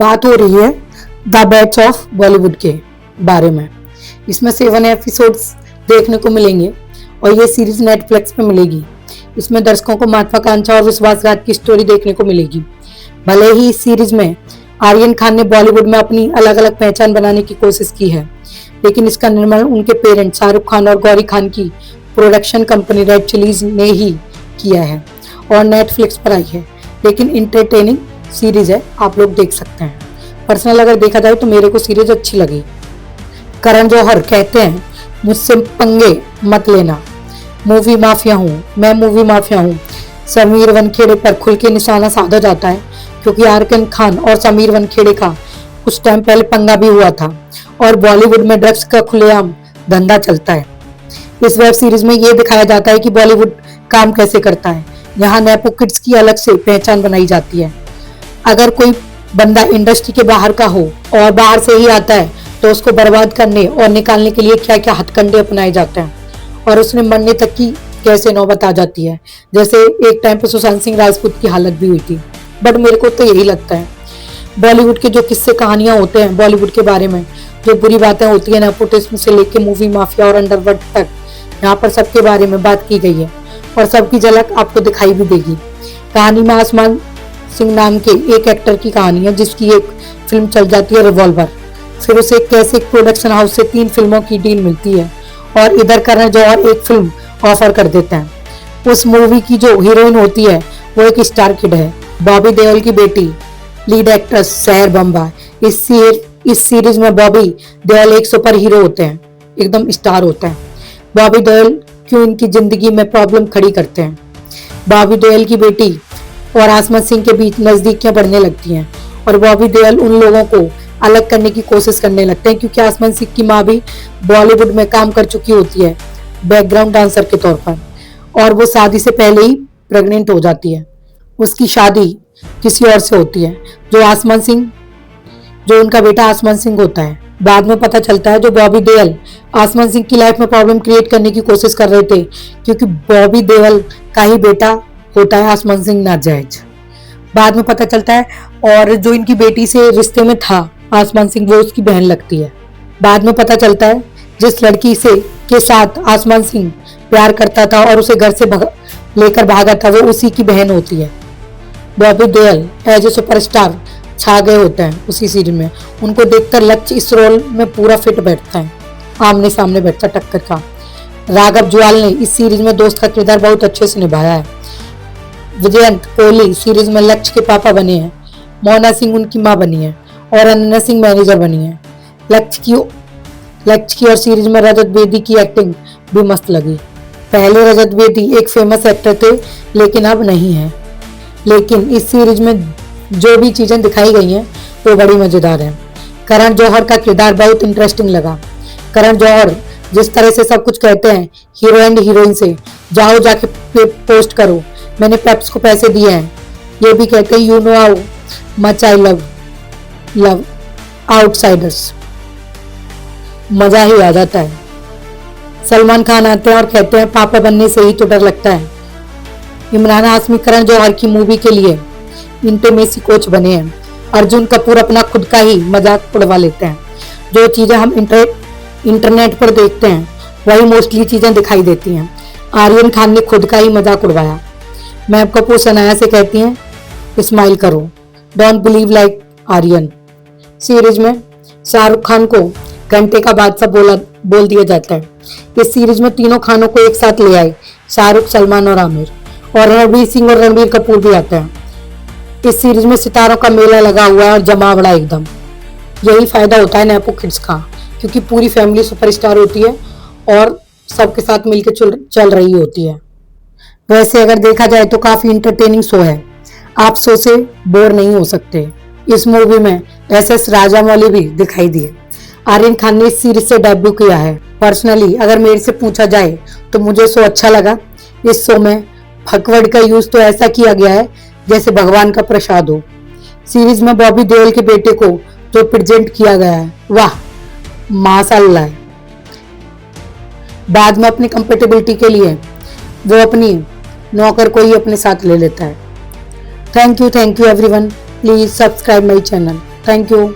बात हो रही है द बैच ऑफ बॉलीवुड के बारे में। इसमें 7 एपिसोड्स देखने को मिलेंगे और ये सीरीज नेटफ्लिक्स पे मिलेगी। इसमें दर्शकों को महत्वाकांक्षा और विश्वासघात की स्टोरी देखने को मिलेगी। भले ही इस सीरीज में आर्यन खान ने बॉलीवुड में अपनी अलग अलग पहचान बनाने की कोशिश की है, लेकिन इसका निर्माण उनके पेरेंट्स शाहरुख खान और गौरी खान की प्रोडक्शन कंपनी रेड चिलीज ने ही किया है और नेटफ्लिक्स पर आई है। लेकिन इंटरटेनिंग सीरीज है, आप लोग देख सकते हैं। पर्सनल अगर देखा जाए तो मेरे को सीरीज अच्छी लगी। करण जौहर कहते हैं मुझसे पंगे मत लेना, मूवी माफिया हूँ मैं, मूवी माफिया हूँ। समीर वनखेड़े पर खुल के निशाना साधा जाता है क्योंकि आर्यन खान और समीर वनखेड़े का कुछ टाइम पहले पंगा भी हुआ था और बॉलीवुड में ड्रग्स का खुलेआम धंधा चलता है। इस वेब सीरीज में ये दिखाया जाता है कि बॉलीवुड काम कैसे करता है। यहाँ नेपो किड्स की अलग से पहचान बनाई जाती है। अगर कोई बंदा इंडस्ट्री के बाहर का हो और बाहर से ही आता है तो उसको बर्बाद करने और निकालने के लिए क्या क्या हथकंडे अपनाए जाते हैं और उसने मरने तक की कैसे नौबत आ जाती है। जैसे एक टाइम पे सुशांत सिंह राजपूत की हालत भी हुई थी। बट मेरे को तो यही लगता है बॉलीवुड के जो किस्से कहानियां होते हैं बॉलीवुड के बारे में, जो बुरी बातें होती है नेपोटिज्म से लेके मूवी माफिया और अंडरवर्ल्ड तक, यहाँ पर सबके बारे में बात की गई है और सबकी झलक आपको दिखाई भी देगी। कहानी में आसमान सिंह नाम के एक एक्टर की कहानी है जिसकी एक फिल्म चल जाती है रिवॉल्वर। फिर उसे कैसे एक प्रोडक्शन हाउस से 3 फिल्मों की डील मिलती है और इधर करण जौहर एक फिल्म ऑफर कर देते हैं। उस मूवी की जो हीरोइन होती है वो एक स्टार किड है, बॉबी देओल की बेटी, लीड एक्ट्रेस सहर बम्बा। इस सीरीज में बॉबी देओल एक सुपर हीरो होते हैं, एकदम स्टार होते हैं। बॉबी देओल क्यों इनकी जिंदगी में प्रॉब्लम खड़ी करते हैं। बॉबी देओल की बेटी और आसमान सिंह के बीच नजदीकियां बढ़ने लगती हैं और बॉबी देओल उन लोगों को अलग करने की कोशिश करने लगते हैं क्योंकि आसमान सिंह की माँ भी बॉलीवुड में काम कर चुकी होती है बैकग्राउंड डांसर के तौर पर, और वो शादी से पहले ही प्रेग्नेंट हो जाती है। उसकी शादी किसी और से होती है जो उनका बेटा आसमान सिंह होता है। बाद में पता चलता है जो बॉबी देओल आसमान सिंह की लाइफ में प्रॉब्लम क्रिएट करने की कोशिश कर रहे थे क्योंकि बॉबी देओल का ही बेटा होता है आसमान सिंह नाजायज। बाद में पता चलता है और जो इनकी बेटी से रिश्ते में था आसमान सिंह वो उसकी बहन लगती है। बाद में पता चलता है जिस लड़की से के साथ आसमान सिंह प्यार करता था और उसे घर से लेकर भागा था वो उसी की बहन होती है। Bobby Deol as a superstar छा गए होते हैं उसी सीरीज में। उनको देखकर लक्ष्य इस रोल में पूरा फिट बैठता है, आमने सामने बैठता टक्कर का। राघव जुआल ने इस सीरीज में दोस्त का किरदार बहुत अच्छे से निभाया है। विजयंत कोहली सीरीज में लक्ष्य के पापा बने हैं, मोना सिंह उनकी मां बनी है और अनन्या सिंह मैनेजर बनी है। लक्ष्य की और सीरीज में रजत बेदी की एक्टिंग भी मस्त लगी। पहले रजत बेदी एक फेमस एक्टर थे लेकिन अब नहीं है। लेकिन इस सीरीज में जो भी चीजें दिखाई गई हैं वो बड़ी मजेदार है। करण जौहर का किरदार बहुत इंटरेस्टिंग लगा। करण जौहर जिस तरह से सब कुछ कहते हैं हीरो एंड हीरोइन से, जाओ जाके पोस्ट करो, मैंने पेप्स को पैसे दिए हैं। ये भी कहते हैं you know how much I love outsiders. मजा ही आ जाता है। सलमान खान आते हैं और कहते हैं पापा बनने से ही तो डर लगता है। इमरान हाशमी करण जौहर की मूवी के लिए इंटीमेसी कोच बने हैं। अर्जुन कपूर अपना खुद का ही मजाक उड़वा लेते हैं। जो चीजें हम इंटरनेट पर देखते हैं वही मोस्टली चीजें दिखाई देती हैं। आर्यन खान ने खुद का ही मजाक उड़वाया। महब कपूर सनाया से कहती हैं स्माइल करो, don't believe like Aryan. Series में शाहरुख खान को घंटे का बादशाह बोल दिया जाता है। इस सीरीज में तीनों खानों को एक साथ ले आए, शाहरुख, सलमान और आमिर, और रणवीर सिंह और रणबीर कपूर भी आते हैं। इस सीरीज में सितारों का मेला लगा हुआ है और जमावड़ा एकदम। यही फायदा होता है नेपो किड्स का क्योंकि पूरी फैमिली सुपरस्टार होती है और सबके साथ मिलकर चल रही होती है। वैसे अगर देखा जाए तो काफी इंटरटेनिंग शो है, आप शो से बोर नहीं हो सकते। इस मूवी में एस राजामौली भी दिखाई दिए। आर्यन खान ने इस सीरीज से डेब्यू किया है। पर्सनली अगर मेरे से पूछा जाए तो मुझे शो अच्छा लगा। इस शो में भगवड़ का यूज तो ऐसा किया गया है जैसे भगवान का प्रसाद हो। सीरीज में बॉबी देओल के बेटे को जो प्रेजेंट किया गया है, वाह माशाल्लाह। बाद में अपनी कंपेटेबिलिटी के लिए वो अपनी नौकर को ही अपने साथ ले लेता है। Thank you everyone, please subscribe my channel. Thank you.